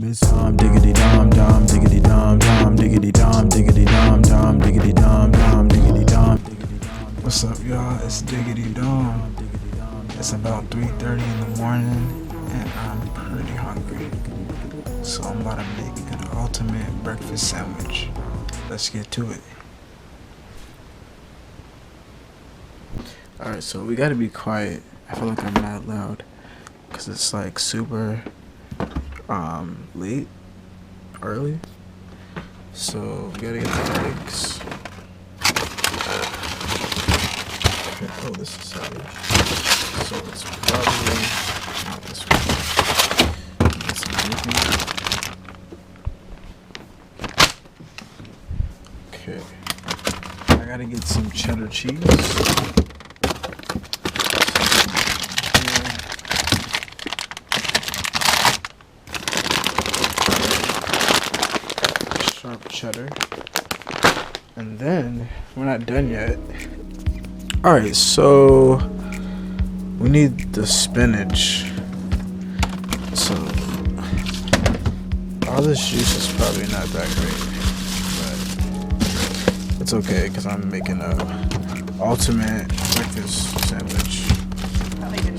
name is Diggity Dom Dom Diggity Dom Dom Diggity Dom Diggity Dom Dom Diggity Dom Dom Diggity Dom. What's up, y'all? It's Diggity Dom. It's about 3:30 in the morning and I'm pretty hungry. So I'm about to make an ultimate breakfast sandwich. Let's get to it. Alright, so we gotta be quiet. I feel like I'm not loud because it's like super late, early. So we gotta get the eggs. Okay, oh, this is heavy. So it's probably not this one. Get some bacon. Okay. I gotta get some cheddar cheese. Sharp cheddar. And then we're not done yet. Alright, so we need the spinach. So all this juice is probably not that great, but it's okay because I'm making a ultimate breakfast sandwich.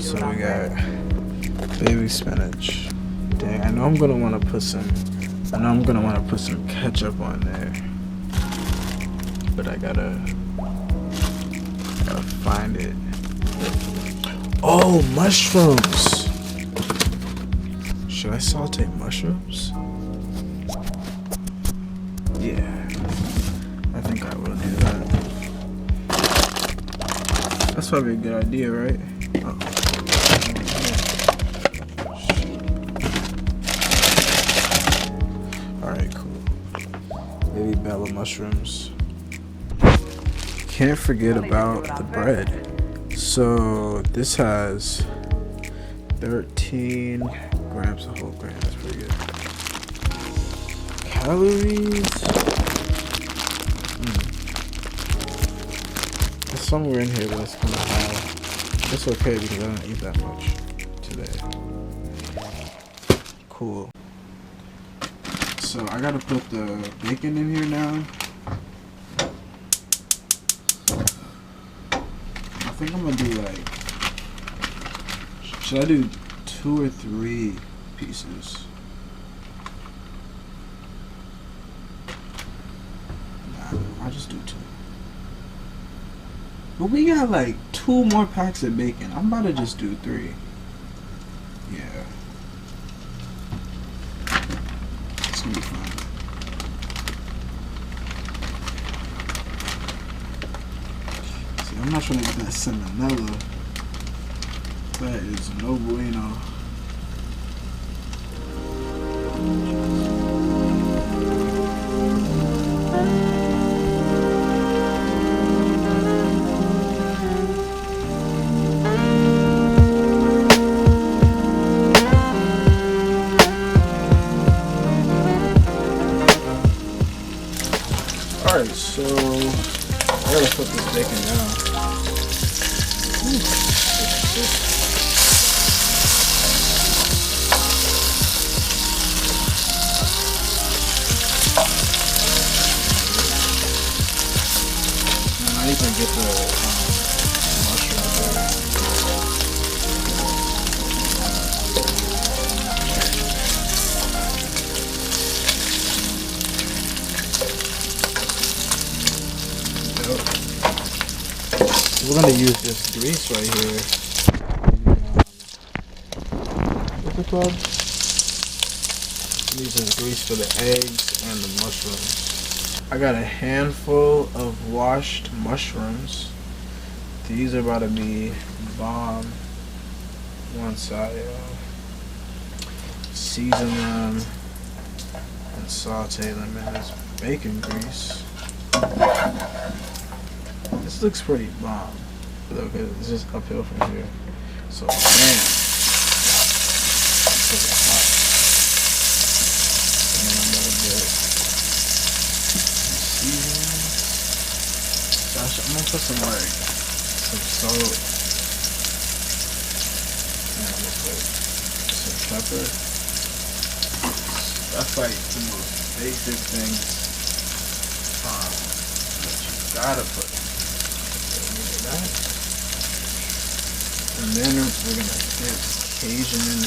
So we got baby spinach. Dang, I know I'm gonna want to put some ketchup on there, but I gotta find it. Oh, mushrooms! Should I saute mushrooms? Yeah, I think I will do that. That's probably a good idea, right? Oh. Alright, cool. Baby bella mushrooms. Can't forget about the bread. So this has 13 grams of whole grain. That's pretty good. Calories. There's somewhere in here that's gonna have. It's okay because I don't eat that much today. Cool. So I gotta put the bacon in here now. I think I'm gonna do like, should I do 2 or 3 pieces? Nah, I'll just do 2. But we got like 2 more packs of bacon. I'm about to just do 3. Yeah. It's gonna be fun. I'm not trying to get that salmonella. That is no bueno. Alright, so I gotta put this bacon down. I need to get the mushroom there. We're gonna use this grease right here. What's it called? Use this grease for the eggs and the mushrooms. I got a handful of washed mushrooms. These are about to be bomb. Once I season them and saute them in this bacon grease. This looks pretty bomb. Okay, it's just uphill from here. So, man. It's hot. And then I'm gonna get seasoning. Gosh, I'm gonna put some salt. And some pepper. That's like the most basic things that you gotta put in. That. And then we're gonna get Cajun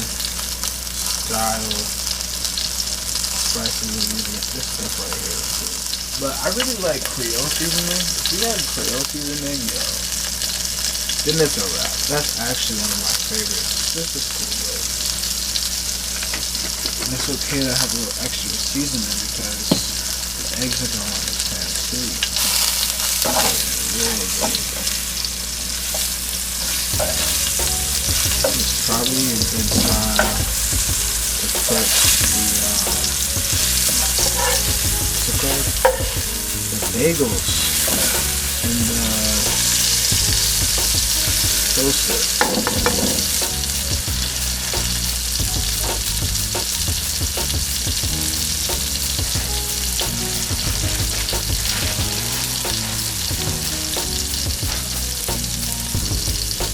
style spices and using this stuff right here too. But I really like Creole seasoning. If you got Creole seasoning, yo, then it's a wrap. That's actually one of my favorites. This is cool, though. And it's okay to have a little extra seasoning because the eggs are going on this pan too. Really good. It's probably a good time to put the bagels in the toaster.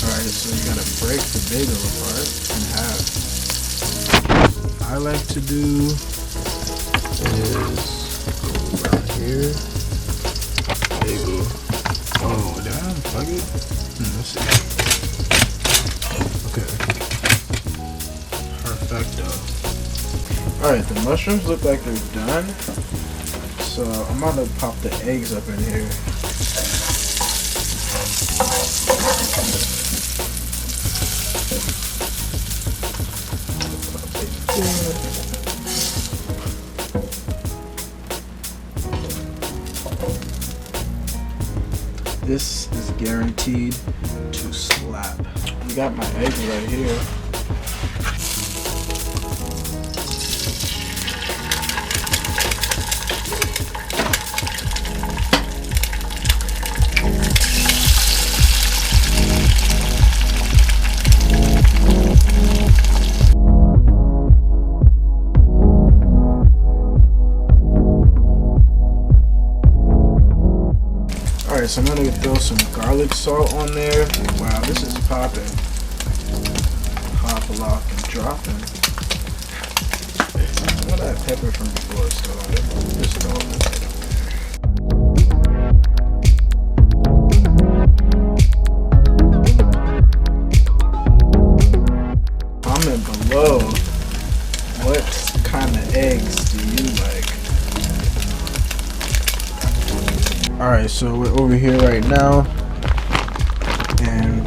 Alright, so you gotta break the bagel apart in half. What I like to do is go around here. Bagel. Oh, did I unplug it? Let's see. Okay. Perfecto. Alright, the mushrooms look like they're done. So I'm gonna pop the eggs up in here. This is guaranteed to slap. I got my eggs right here. Alright, so I'm gonna throw some garlic salt on there. Wow, this is popping. Pop, lock, and dropping. Some of that pepper from before, so just throw it right on there. Comment below, what kind of eggs do you like? Alright, so we're over here right now, and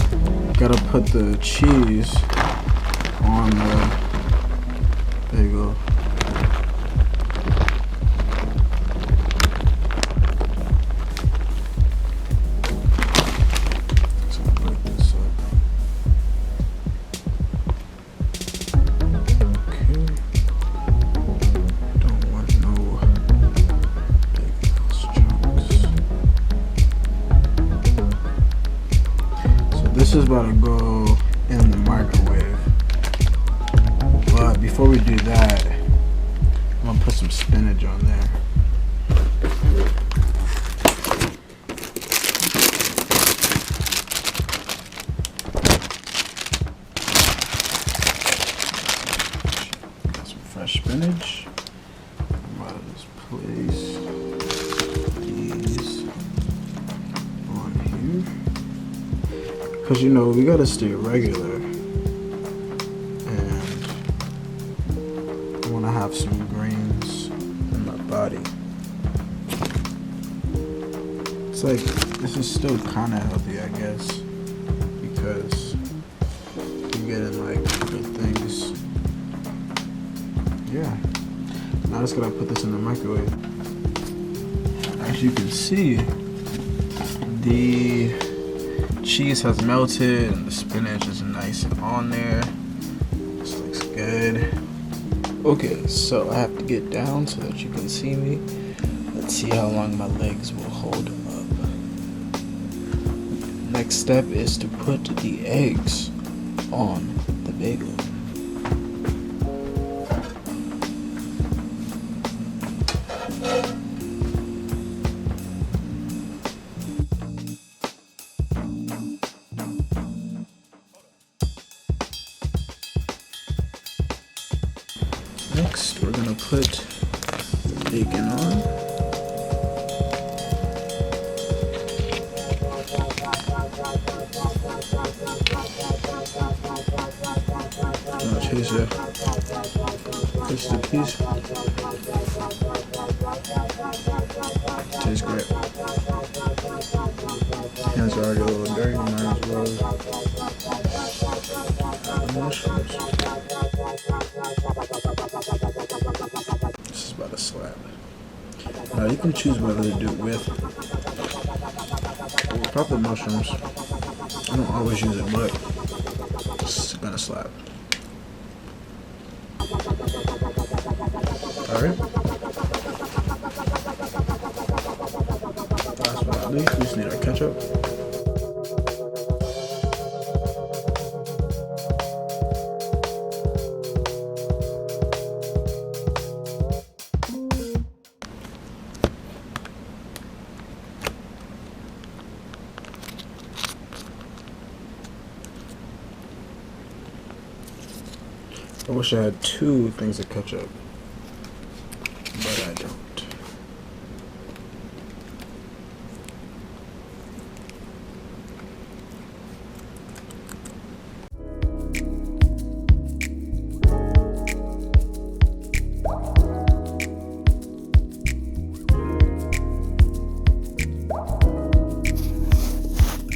gotta put the cheese on the bagel. So I'll break this up. Okay. Don't want no this is about to go in the microwave, but before we do that, I'm gonna put some spinach on there. Got some fresh spinach. I'm about to just place these on here. Cause you know we gotta stay regular, and I wanna have some greens in my body. It's like this is still kind of healthy, I guess, because you're getting like good things. Yeah. Now I just gotta put this in the microwave. As you can see, the cheese has melted and the spinach is nice and on there. This looks good. Okay, so I have to get down so that you can see me. Let's see how long my legs will hold up. Next step is to put the eggs on the bagel. Next, we're gonna put bacon on. Taste the piece. Tastes great. Hands are already a little dirty, might as well add the mushrooms. This is about a slab. Now you can choose whether to do it with or without the mushrooms. I don't always use it, but it's gonna slap. Alright. Last but not least, we just need our ketchup. I wish I had 2 things of ketchup, but I don't.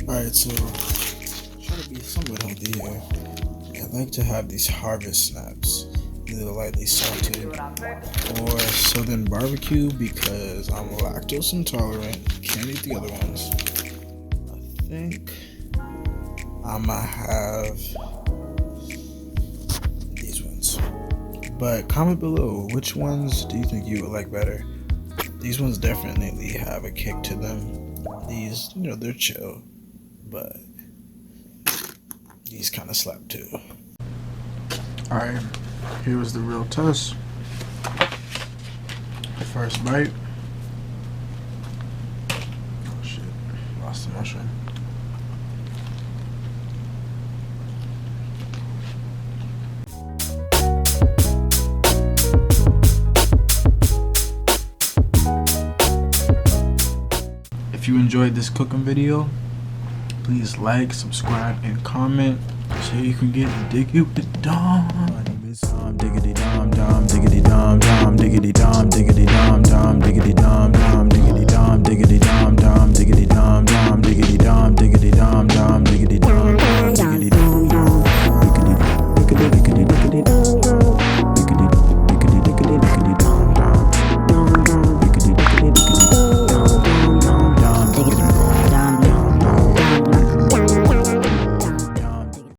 Alright, so try to be somewhat healthy here. I like to have these harvest snaps, either lightly salted or southern barbecue because I'm lactose intolerant, can't eat the other ones. I think I'm gonna have these ones. But comment below, which ones do you think you would like better? These ones definitely have a kick to them. These, they're chill, but these kind of slap too. Alright, here was the real test. First bite. Oh shit, lost the mushroom. If you enjoyed this cooking video, please like, subscribe, and comment so you can get Diggity Dom. Diggity Dom Dom, Diggity Dom Dom, Diggity Dom, Diggity Dom Dom, Diggity Dom Dom, Diggity Dom, Diggity Dom Dom, Diggity Dom Dom, Diggity Dom, Diggity Dom Dom, Diggity Dom Dom, Diggity Dom.